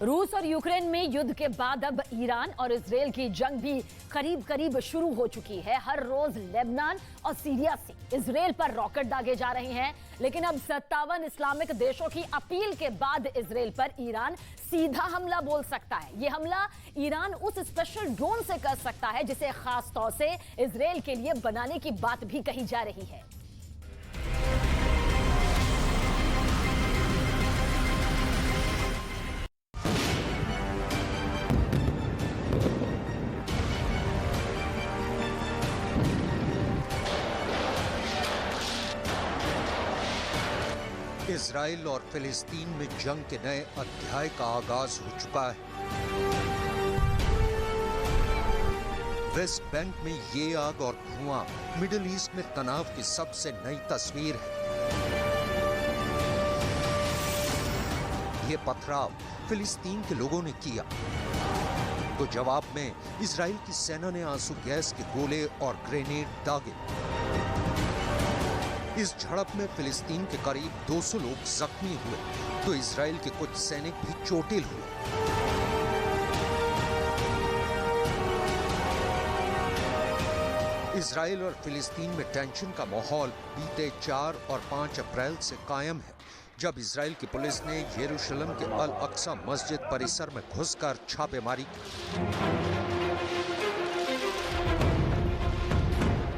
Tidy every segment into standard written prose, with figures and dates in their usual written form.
रूस और यूक्रेन में युद्ध के बाद अब ईरान और इजरायल की जंग भी करीब करीब शुरू हो चुकी है। हर रोज लेबनान और सीरिया से इजरायल पर रॉकेट दागे जा रहे हैं, लेकिन अब 57 इस्लामिक देशों की अपील के बाद इजरायल पर ईरान सीधा हमला बोल सकता है। यह हमला ईरान उस स्पेशल ड्रोन से कर सकता है जिसे खास तौर से इजरायल के लिए बनाने की बात भी कही जा रही है। इजराइल और फिलिस्तीन में जंग के नए अध्याय का आगाज हो चुका है। वेस्ट बैंक में ये आग और धुआं मिडिल ईस्ट में तनाव की सबसे नई तस्वीर है। ये पथराव फिलिस्तीन के लोगों ने किया तो जवाब में इजराइल की सेना ने आंसू गैस के गोले और ग्रेनेड दागे। इस झड़प में फिलिस्तीन के करीब 200 लोग जख्मी हुए तो इजराइल के कुछ सैनिक भी चोटिल हुए। इजराइल और फिलिस्तीन में टेंशन का माहौल बीते 4 और 5 अप्रैल से कायम है, जब इजराइल की पुलिस ने यरूशलेम के अल अक्सा मस्जिद परिसर में घुसकर छापेमारी की।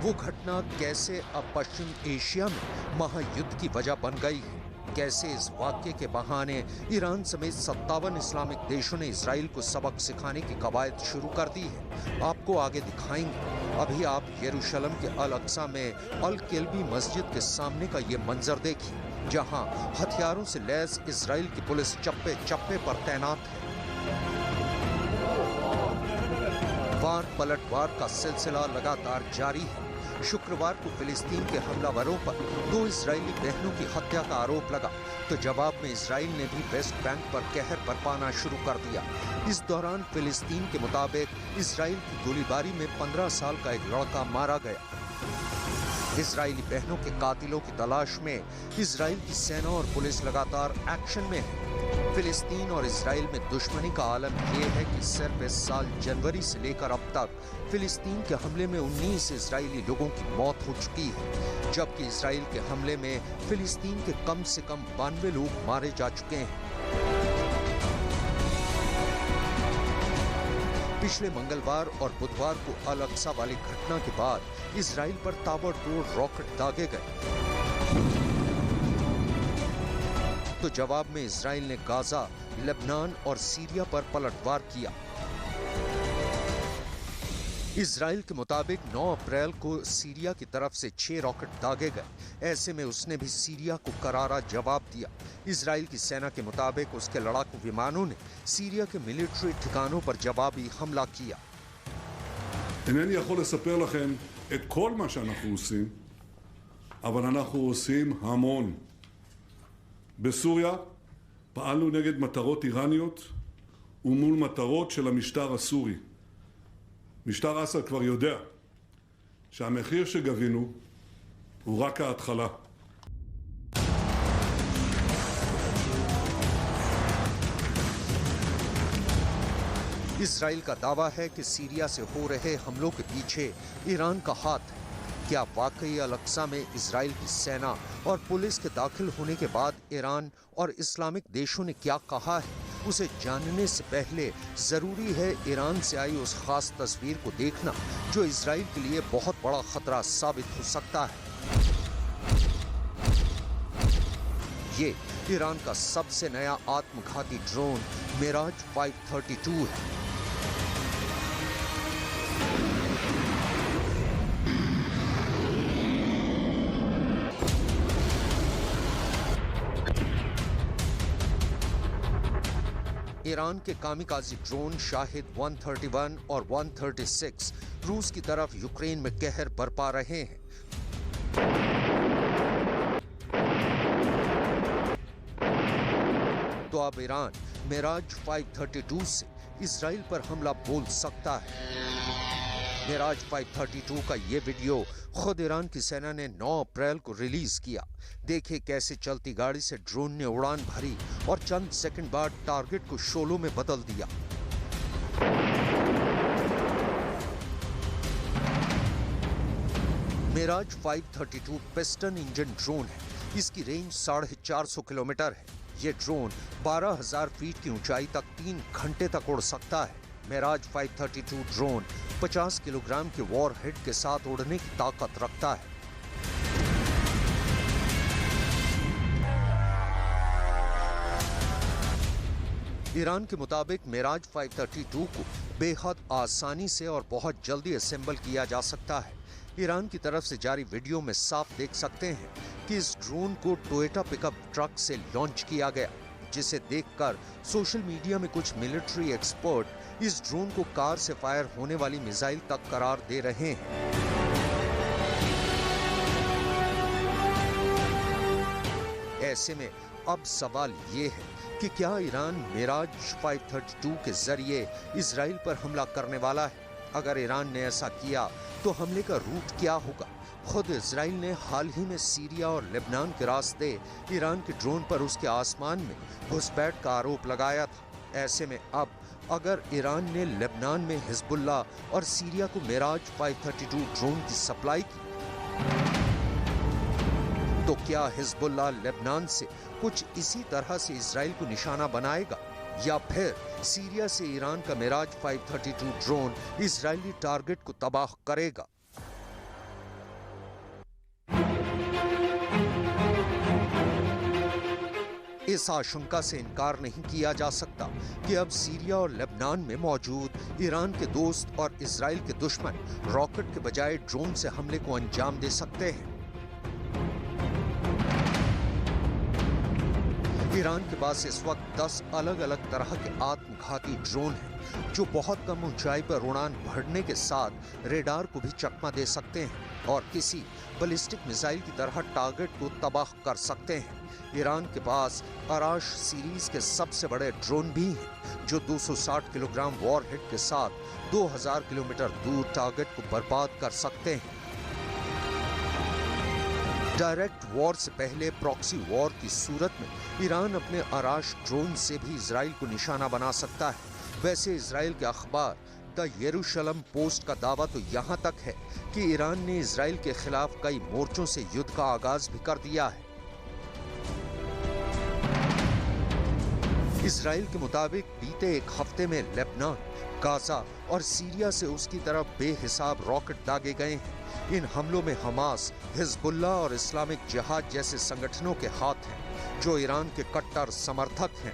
वो घटना कैसे अब पश्चिम एशिया में महायुद्ध की वजह बन गई है, कैसे इस वाक्य के बहाने ईरान समेत 57 इस्लामिक देशों ने इजराइल को सबक सिखाने की कवायद शुरू कर दी है, आपको आगे दिखाएंगे। अभी आप यरूशलेम के अल अक्सा में अल किल्बी मस्जिद के सामने का ये मंजर देखिए, जहां हथियारों से लैस इजराइल की पुलिस चप्पे चप्पे पर तैनात है। वार पलटवार का सिलसिला लगातार जारी है। शुक्रवार को फिलिस्तीन के हमलावरों पर 2 इजरायली बहनों की हत्या का आरोप लगा तो जवाब में इजराइल ने भी वेस्ट बैंक पर कहर बरपाना शुरू कर दिया। इस दौरान फिलिस्तीन के मुताबिक इजराइल की गोलीबारी में 15 साल का एक लड़का मारा गया। इजरायली बहनों के कातिलों की तलाश में इजराइल की सेना और पुलिस लगातार एक्शन में है। फिलिस्तीन और इजराइल में दुश्मनी का आलम यह है कि सिर्फ इस साल जनवरी से लेकर अब तक फिलिस्तीन के हमले में 19 इजरायली लोगों की मौत हो चुकी है, जबकि इजराइल के हमले में फिलिस्तीन के कम से कम 92 लोग मारे जा चुके हैं। पिछले मंगलवार और बुधवार को अल अक्सा वाली घटना के बाद इजराइल पर ताबड़तोड़ रॉकेट दागे गए तो जवाब में इजराइल ने गाजा, लेबनान और सीरिया पर पलटवार किया। इजराइल के मुताबिक 9 अप्रैल को सीरिया की तरफ से 6 रॉकेट दागे गए। ऐसे में उसने भी सीरिया को करारा जवाब दिया। इजराइल की सेना के मुताबिक उसके लड़ाकू विमानों ने सीरिया के मिलिट्री ठिकानों पर जवाबी हमला किया। אינני יכול לספר לכם את כל מה שאנחנו עושים, אבל אנחנו עושים המון. בסוריה פעלנו נגד מטרות איראניות ומול מטרות של המשטר הסורי. משטר אסד כבר יודע שהמחיר שגבינו הוא רק ההתחלה. इजराइल का दावा है कि सीरिया से हो रहे हमलों के पीछे ईरान का हाथ है। क्या वाकई अल अक्सा में इजराइल की सेना और पुलिस के दाखिल होने के बाद ईरान और इस्लामिक देशों ने क्या कहा है, उसे जानने से पहले जरूरी है ईरान से आई उस खास तस्वीर को देखना जो इजराइल के लिए बहुत बड़ा खतरा साबित हो सकता है। ये ईरान का सबसे नया आत्मघाती ड्रोन मिराज 532 है। ईरान के कामिकाजी ड्रोन शाहिद 131 और 136 रूस की तरफ यूक्रेन में कहर बरपा रहे हैं। तो अब ईरान मिराज 532 से इजराइल पर हमला बोल सकता है। मिराज 532 का ये वीडियो खुद ईरान की सेना ने 9 अप्रैल को रिलीज किया। देखिए कैसे चलती गाड़ी से ड्रोन ने उड़ान भरी और चंद सेकंड बाद टारगेट को शोलों में बदल दिया। मिराज 532 पिस्टन इंजन ड्रोन है। इसकी रेंज 450 किलोमीटर है। ये ड्रोन 12,000 फीट की ऊंचाई तक 3 घंटे तक उड़ सकता है। मिराज 532 ड्रोन 50 किलोग्राम के वॉरहेड के साथ उड़ने की ताकत रखता है। ईरान के मुताबिक मिराज 532 को बेहद आसानी से और बहुत जल्दी असेंबल किया जा सकता है। ईरान की तरफ से जारी वीडियो में साफ देख सकते हैं कि इस ड्रोन को टोयोटा पिकअप ट्रक से लॉन्च किया गया, जिसे देखकर सोशल मीडिया में कुछ मिलिट्री एक्सपर्ट इस ड्रोन को कार से फायर होने वाली मिसाइल तक करार दे रहे हैं। ऐसे में अब सवाल ये है कि क्या ईरान मिराज 532 के जरिए इजराइल पर हमला करने वाला है? अगर ईरान ने ऐसा किया तो हमले का रूट क्या होगा? खुद इजराइल ने हाल ही में सीरिया और लेबनान के रास्ते ईरान के ड्रोन पर उसके आसमान में घुसपैठ का आरोप लगाया था। ऐसे में अब अगर ईरान ने लेबनान में हिजबुल्ला और सीरिया को मिराज 532 ड्रोन की सप्लाई की, तो क्या हिजबुल्ला लेबनान से कुछ इसी तरह से इजराइल को निशाना बनाएगा, या फिर सीरिया से ईरान का मिराज 532 ड्रोन इजरायली टारगेट को तबाह करेगा? इस आशंका से इनकार नहीं किया जा सकता कि अब सीरिया और लेबनान में मौजूद ईरान के दोस्त और इजराइल के दुश्मन रॉकेट के बजाय ड्रोन से हमले को अंजाम दे सकते हैं। ईरान के पास इस वक्त 10 अलग अलग तरह के आत्मघाती ड्रोन हैं, जो बहुत कम ऊंचाई पर उड़ान भरने के साथ रेडार को भी चकमा दे सकते हैं और किसी बैलिस्टिक मिसाइल की तरह टारगेट को तबाह कर सकते हैं। ईरान के पास अराश सीरीज के सबसे बड़े ड्रोन भी हैं, जो 260 किलोग्राम वॉरहेड के साथ 2000 किलोमीटर दूर टारगेट को बर्बाद कर सकते हैं। डायरेक्ट वॉर से पहले प्रॉक्सी वॉर की सूरत में ईरान अपने अराश ड्रोन से भी इजराइल को निशाना बना सकता है। वैसे इजराइल के अखबार द यरूशलम पोस्ट का दावा तो यहाँ तक है कि ईरान ने इजराइल के खिलाफ कई मोर्चों से युद्ध का आगाज भी कर दिया है। इजराइल के मुताबिक बीते एक हफ्ते में लेबनान, गाजा और सीरिया से उसकी तरफ बेहिसाब रॉकेट दागे गए हैं। इन हमलों में हमास, हिजबुल्ला और इस्लामिक जिहाद जैसे संगठनों के हाथ हैं, जो ईरान के कट्टर समर्थक हैं।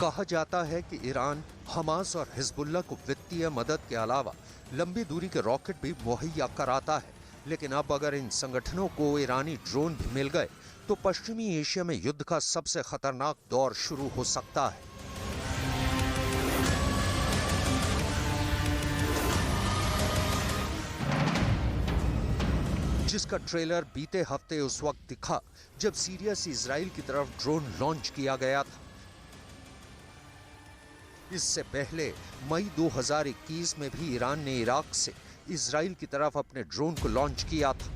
कहा जाता है कि ईरान हमास और हिजबुल्ला को वित्तीय मदद के अलावा लंबी दूरी के रॉकेट भी मुहैया कराता है। लेकिन अब अगर इन संगठनों को ईरानी ड्रोन भी मिल गए तो पश्चिमी एशिया में युद्ध का सबसे खतरनाक दौर शुरू हो सकता है। जिसका ट्रेलर बीते हफ्ते उस वक्त दिखा जब सीरिया से इजराइल की तरफ ड्रोन लॉन्च किया गया था। इससे पहले मई 2021 में भी ईरान ने इराक से इजराइल की तरफ अपने ड्रोन को लॉन्च किया था।